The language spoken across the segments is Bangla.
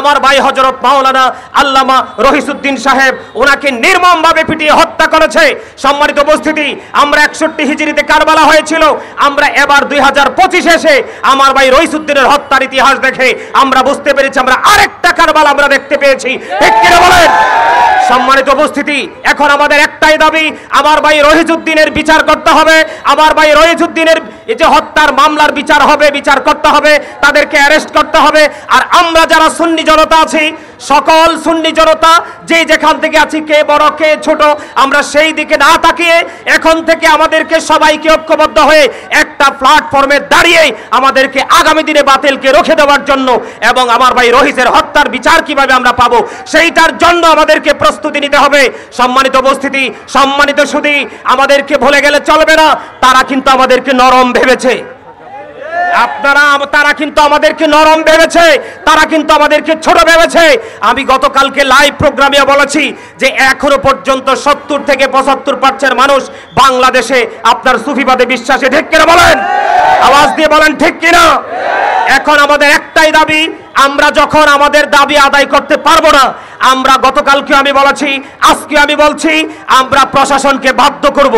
আমার ভাই হযরত মাওলানা আল্লামা রহিসউদ্দিন সাহেব ওনাকে নির্মমভাবে পিটিয়ে হত্যা করেছে। সম্মানিত উপস্থিতি, আমরা 61 হিজরিতে কারবালা হয়েছিল, আমরা এবার 2025 এসে আমার ভাই রহিসউদ্দিনের হত্যার ইতিহাস দেখে আমরা বুঝতে পেরেছি আমরা আরেকটা কারবালা আমরা দেখতে পেয়েছি। ঠিক কি না বলেন? সম্মানিত উপস্থিতি, এখন আমাদের একটাই দাবি, আমার ভাই রহিসউদ্দিনের বিচার করতে হবে। আমার ভাই রহিসউদ্দিনের এই যে হত্যার মামলার বিচার হবে, বিচার করতে হবে, তাদেরকে অ্যারেস্ট করতে হবে। আর আমরা যারা সুন্নি জনতা আছি, সকল সুন্নি জনতা যে যেখান থেকে আছি, কে বড় কে ছোট, আমরা সেই দিকে না তাকিয়ে এখন থেকে আমাদেরকে সবাইকে ঐক্যবদ্ধ হয়ে একটা প্ল্যাটফর্মে দাঁড়িয়ে আমাদেরকে আগামী দিনে বাতিলকে রুখে দেওয়ার জন্য এবং আমার ভাই রহিসের হত্যার বিচার কিভাবে আমরা পাবো সেইটার জন্য আমাদেরকে প্রস্তুতি নিতে হবে। সম্মানিত উপস্থিতি, সম্মানিত সুধী, আমাদেরকে ভুলে গেলে চলবে না, তারা কিন্তু আমাদেরকে নরম ভেবেছে। তারা কিন্তু আমাদেরকে নরম ভেবেছে, তারা কিন্তু আমাদেরকে ছোট ভেবেছে। আমি গতকালকে লাইভ প্রোগ্রামে বলেছি যে এখনো পর্যন্ত 70 থেকে 75% মানুষ বাংলাদেশে আপনার সুফিবাদে বিশ্বাসে। ঠিক কিনা বলেন? আওয়াজ দিয়ে বলেন ঠিক কিনা? এখন আমাদের একটাই দাবি, আমরা যখন আমাদের দাবি আদায় করতে পারবো না, আমরা গতকালকে আমি বলেছি, আজকে আমি বলছি, আমরা প্রশাসনকে বাধ্য করব।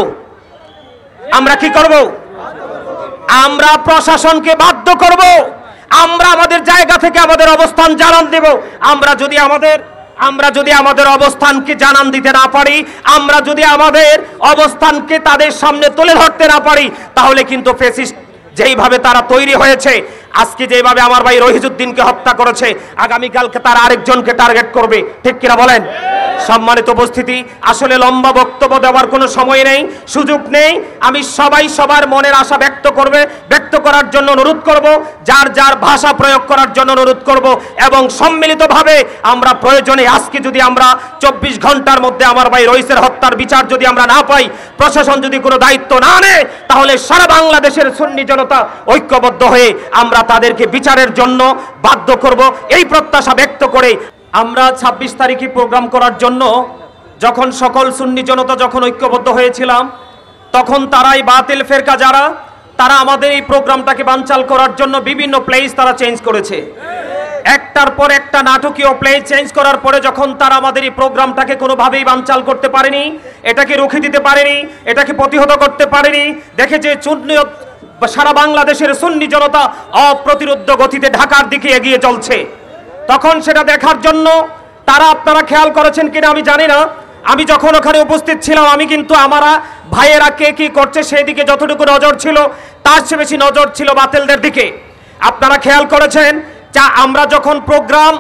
আমরা কি করব? আমরা প্রশাসনকে বাধ্য করব। আমরা আমাদের জায়গা থেকে আমাদের অবস্থান জানান দেব। আমরা যদি আমাদের অবস্থানকে জানান দিতে না পারি, আমরা যদি আমাদের অবস্থানকে তাদের সামনে তুলে ধরতে না পারি, তাহলে কিন্তু ফ্যাসিস্ট যেইভাবে তারা তৈরি হয়েছে, আজকে যেভাবে আমার ভাই রহিসউদ্দিনকে হত্যা করেছে, আগামীকালকে তারা আরেকজনকে টার্গেট করবে। ঠিক কিনা বলেন? সম্মানিত উপস্থিতি, আসলে লম্বা বক্তব্য দেওয়ার কোনো সময় নেই, সুযোগ নেই। আমি সবার মনের আশা ব্যক্ত করার জন্য অনুরোধ করব, যার যার ভাষা প্রয়োগ করার জন্য অনুরোধ করব এবং সম্মিলিতভাবে আমরা প্রয়োজনে আজকে যদি আমরা 24 ঘন্টার মধ্যে আমার ভাই রহিসের হত্যার বিচার যদি আমরা না পাই, প্রশাসন যদি কোনো দায়িত্ব না নেয়, তাহলে সারা বাংলাদেশের সুন্নি জনতা ঐক্যবদ্ধ হয়ে আমরা তাদেরকে বিচারের জন্য বাধ্য করব, এই প্রত্যাশা ব্যক্ত করে আমরা 26 তারিখে প্রোগ্রাম করার জন্য যখন সকল সুন্নি জনতা যখন ঐক্যবদ্ধ হয়েছিলাম, তখন তারাই বাতিল ফেরকা যারা, তারা আমাদের এই প্রোগ্রামটাকে বানচাল করার জন্য বিভিন্ন প্লেস তারা চেঞ্জ করেছে। একটার পর একটা নাটকীয় প্লেস চেঞ্জ করার পরে যখন তারা আমাদের এই প্রোগ্রামটাকে কোনোভাবেই বানচাল করতে পারেনি, এটাকে রুখে দিতে পারেনি, এটাকে প্রতিহত করতে পারেনি, দেখেছে সারা বাংলাদেশের সুন্নি জনতা অপ্রতিরোধ্য গতিতে ঢাকার দিকে এগিয়ে চলছে, তখন সেটা দেখার জন্য তারা, আপনারা খেয়াল করেছেন কিনা আমি জানি না, আমি যখন ওখানে উপস্থিত ছিলাম, আমি কিন্তু আমারা ভাইয়েরা কে কি করছে সেদিকে যতটুকু নজর ছিল, তার চেয়ে বেশি নজর ছিল বাতিলদের দিকে। আপনারা খেয়াল করেছেন, আমরা যখন প্রোগ্রাম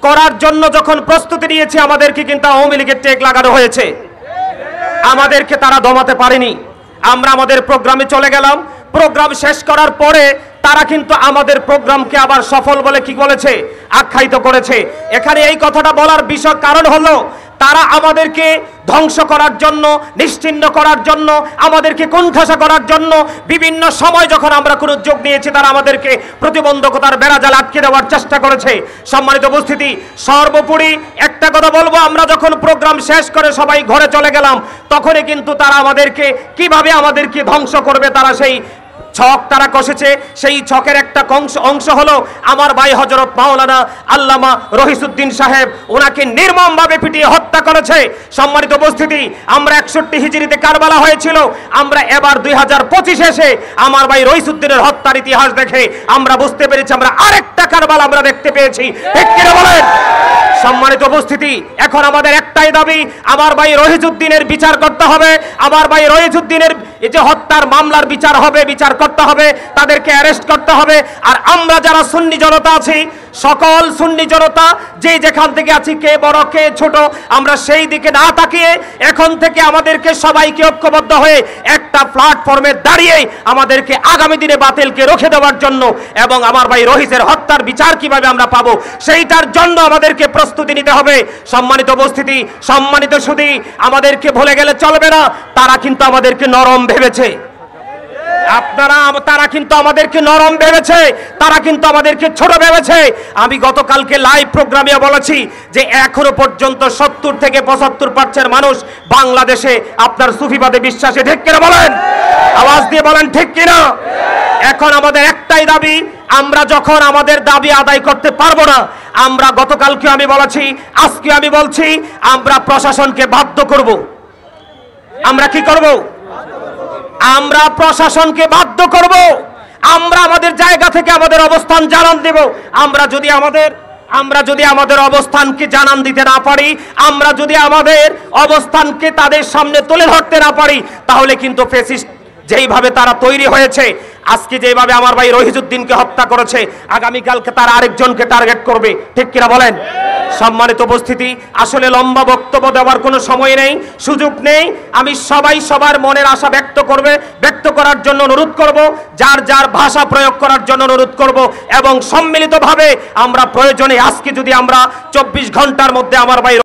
করার জন্য যখন প্রস্তুতি নিয়েছি, আমাদেরকে কিন্তু আওয়ামী লীগের টেক লাগানো হয়েছে, আমাদেরকে তারা দমাতে পারেনি। আমরা আমাদের প্রোগ্রামে চলে গেলাম, প্রোগ্রাম শেষ করার পরে তারা কিন্তু আমাদের প্রোগ্রামকে আবার সফল বলে কি বলেছে, আখ্যায়িত করেছে। এখানে এই কথাটা বলার বিষয় কারণ হলো, তারা আমাদেরকে ধ্বংস করার জন্য, নিশ্চিহ্ন করার জন্য, আমাদেরকে কোণঠাসা করার জন্য বিভিন্ন সময় যখন আমরা কোনো উদ্যোগ নিয়েছি, তারা আমাদেরকে প্রতিবন্ধকতার বেড়াজাল আটকে দেওয়ার চেষ্টা করেছে। সম্মানিত উপস্থিতি, সর্বোপরি একটা কথা বলবো, আমরা যখন প্রোগ্রাম শেষ করে সবাই ঘরে চলে গেলাম, তখনই কিন্তু তারা কিভাবে আমাদেরকে ধ্বংস করবে তারা সেই ছক তারা কষেছে। সেই ছকের একটা অংশ হলো আমার ভাই হযরত মাওলানা আল্লামা রহিসউদ্দিন সাহেব, ওনাকে নির্মমভাবে পিটিয়ে হত্যা করেছে। সম্মানিত উপস্থিতি, আমরা 61 হিজরিতে কারবালা হয়েছিল, আমরা এবার 2025 এসে আমার ভাই রহিসউদ্দিনের হত্যার ইতিহাস দেখে আমরা বুঝতে পেরেছি আমরা আরেকটা কারবালা আমরা দেখতে পেয়েছি। ঠিক কিনা বলেন? সম্মানিত উপস্থিতি, এখন আমাদের একটাই দাবি, আমার ভাই রহিসউদ্দিনের বিচার করতে হবে। আমার ভাই রহিসউদ্দিনের এই যে হত্যার মামলার বিচার হবে, বিচার করতে হবে, তাদেরকে অ্যারেস্ট করতে হবে। আর আমরা যারা সুন্নি জনতা আছি, সকল সুন্নি জনতা যে যেখান থেকে আছি, কে বড় কে ছোট, আমরা সেই দিকে না তাকিয়ে এখন থেকে আমাদেরকে সবাইকে ঐক্যবদ্ধ হয়ে একটা প্ল্যাটফর্মে দাঁড়িয়ে আমাদেরকে আগামী দিনে বাতিলকে রুখে দেওয়ার জন্য এবং আমার ভাই রহিসের হত্যার বিচার কিভাবে আমরা পাবো সেইটার জন্য আমাদেরকে প্রস্তুতি নিতে হবে। সম্মানিত উপস্থিতি, সম্মানিত সুধী, আমাদেরকে ভুলে গেলে চলবে না, তারা কিন্তু আমাদেরকে নরম ভেবেছে। তারা কিন্তু আমাদেরকে নরম ভেবেছে, তারা কিন্তু আমাদেরকে ছোট ভেবেছে। আমি গতকালকে লাইভ প্রোগ্রামে বলেছি যে এখনো পর্যন্ত 70 থেকে 75% মানুষ বাংলাদেশে আপনার সুফিবাদে বিশ্বাসে। ঠিক কিনা বলেন? আওয়াজ দিয়ে বলেন ঠিক কিনা? এখন আমাদের একটাই দাবি, আমরা যখন আমাদের দাবি আদায় করতে পারবো না, আমরা গতকালকে আমি বলেছি, আজকে আমি বলছি, আমরা প্রশাসনকে বাধ্য করব। আমরা কি করব? আমরা প্রশাসনকে বাধ্য করব। আমরা আমাদের জায়গা থেকে আমাদের অবস্থান জানান দেব। আমরা যদি আমাদের অবস্থানকে জানান দিতে না পারি, আমরা যদি আমাদের অবস্থানকে তাদের সামনে তুলে ধরতে না পারি, তাহলে কিন্তু ফ্যাসিস্ট যেইভাবে তারা তৈরি হয়েছে, আজকে যেভাবে আমার ভাই রহিজউদ্দিনকে হত্যা করেছে, আগামীকালকে তারা আরেকজনকে টার্গেট করবে। ঠিক কিনা বলেন? সম্মানিত উপস্থিতি, আসলে লম্বা বক্তব্য দেওয়ার কোনো সময় নেই, সুযোগ নেই। আমি সবার মনের আশা ব্যক্ত করার জন্য অনুরোধ করব, যার যার ভাষা প্রয়োগ করার জন্য অনুরোধ করব, এবং সম্মিলিতভাবে আমরা প্রয়োজনে আজকে যদি আমরা 24 ঘন্টার মধ্যে আমার ভাই